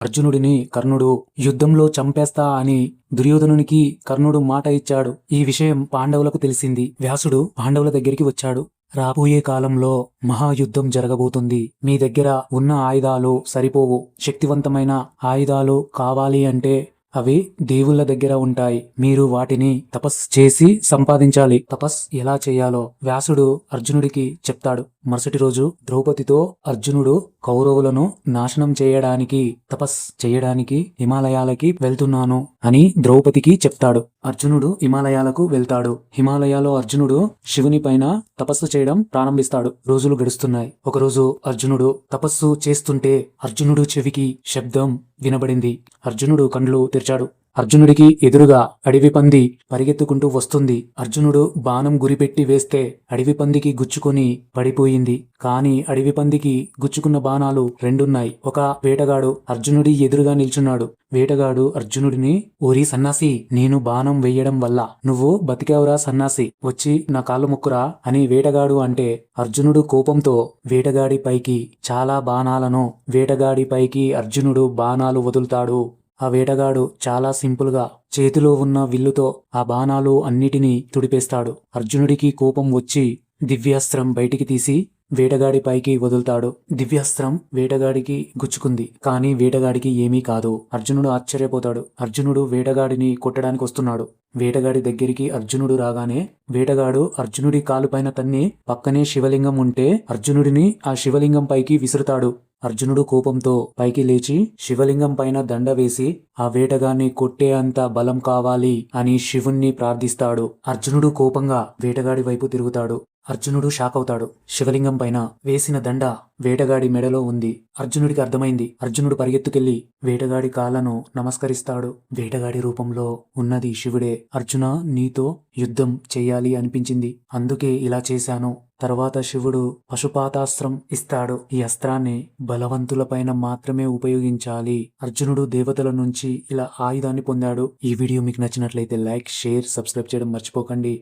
అర్జునుడిని కర్ణుడు యుద్ధంలో చంపేస్తా అని దుర్యోధనునికి కర్ణుడు మాట ఇచ్చాడు. ఈ విషయం పాండవులకు తెలిసింది. వ్యాసుడు పాండవుల దగ్గరికి వచ్చాడు. రాబోయే కాలంలో మహాయుద్ధం జరగబోతుంది. మీ దగ్గర ఉన్న ఆయుధాలు సరిపోవు. శక్తివంతమైన ఆయుధాలు కావాలి అంటే అవి దేవుళ్ళ దగ్గర ఉంటాయి. మీరు వాటిని తపస్ చేసి సంపాదించాలి. తపస్ ఎలా చేయాలో వ్యాసుడు అర్జునుడికి చెప్తాడు. మరుసటి రోజు ద్రౌపదితో అర్జునుడు కౌరవులను నాశనం చేయడానికి తపస్ చేయడానికి హిమాలయాలకి వెళ్తున్నాను అని ద్రౌపదికి చెప్తాడు. అర్జునుడు హిమాలయాలకు వెళ్తాడు. హిమాలయాలో అర్జునుడు శివుని పైన తపస్సు చేయడం ప్రారంభిస్తాడు. రోజులు గడుస్తున్నాయి. ఒకరోజు అర్జునుడు తపస్సు చేస్తుంటే అర్జునుడు చెవికి శబ్దం వినబడింది. అర్జునుడు కండ్లు తెరిచాడు. అర్జునుడికి ఎదురుగా అడవి పంది పరిగెత్తుకుంటూ వస్తుంది. అర్జునుడు బాణం గురిపెట్టి వేస్తే అడవి పందికి గుచ్చుకొని పడిపోయింది. కాని అడవి పందికి గుచ్చుకున్న బాణాలు రెండున్నాయి. ఒక వేటగాడు అర్జునుడి ఎదురుగా నిల్చున్నాడు. వేటగాడు అర్జునుడిని, ఓరి సన్నాసి, నేను బాణం వెయ్యడం వల్ల నువ్వు బతికావురా సన్నాసి, వచ్చి నా కాళ్ళు మొక్కురా అని వేటగాడు అంటే అర్జునుడు కోపంతో వేటగాడి పైకి చాలా బాణాలను వేటగాడి పైకి అర్జునుడు బాణాలు వదులుతాడు. ఆ వేటగాడు చాలా సింపుల్గా చేతిలో ఉన్న విల్లుతో ఆ బాణాలు అన్నిటినీ తుడిపేస్తాడు. అర్జునుడికి కోపం వచ్చి దివ్యాస్త్రం బయటికి తీసి వేటగాడి పైకి వదులుతాడు. దివ్యాస్త్రం వేటగాడికి గుచ్చుకుంది. కానీ వేటగాడికి ఏమీ కాదు. అర్జునుడు ఆశ్చర్యపోతాడు. అర్జునుడు వేటగాడిని కొట్టడానికి వస్తున్నాడు. వేటగాడి దగ్గరికి అర్జునుడు రాగానే వేటగాడు అర్జునుడి కాలుపైన తన్ని పక్కనే శివలింగం ఉంటే అర్జునుడిని ఆ శివలింగం పైకి విసురుతాడు. అర్జునుడు కోపంతో పైకి లేచి శివలింగం పైన దండ వేసి ఆ వేటగాన్ని కొట్టే అంత బలం కావాలి అని శివుణ్ణి ప్రార్థిస్తాడు. అర్జునుడు కోపంగా వేటగాడి వైపు తిరుగుతాడు. అర్జునుడు షాక్ అవుతాడు. శివలింగం పైన వేసిన దండ వేటగాడి మెడలో ఉంది. అర్జునుడికి అర్థమైంది. అర్జునుడు పరిగెత్తుకెళ్లి వేటగాడి కాళ్లను నమస్కరిస్తాడు. వేటగాడి రూపంలో ఉన్నది శివుడే. అర్జున, నీతో యుద్ధం చెయ్యాలి అనిపించింది, అందుకే ఇలా చేశాను. తర్వాత శివుడు పశుపాతాస్త్రం ఇస్తాడు. ఈ అస్త్రాన్ని బలవంతులపైన మాత్రమే ఉపయోగించాలి. అర్జునుడు దేవతల నుంచి ఇలా ఆయుధాన్ని పొందాడు. ఈ వీడియో మీకు నచ్చినట్లయితే లైక్, షేర్, సబ్స్క్రైబ్ చేయడం మర్చిపోకండి.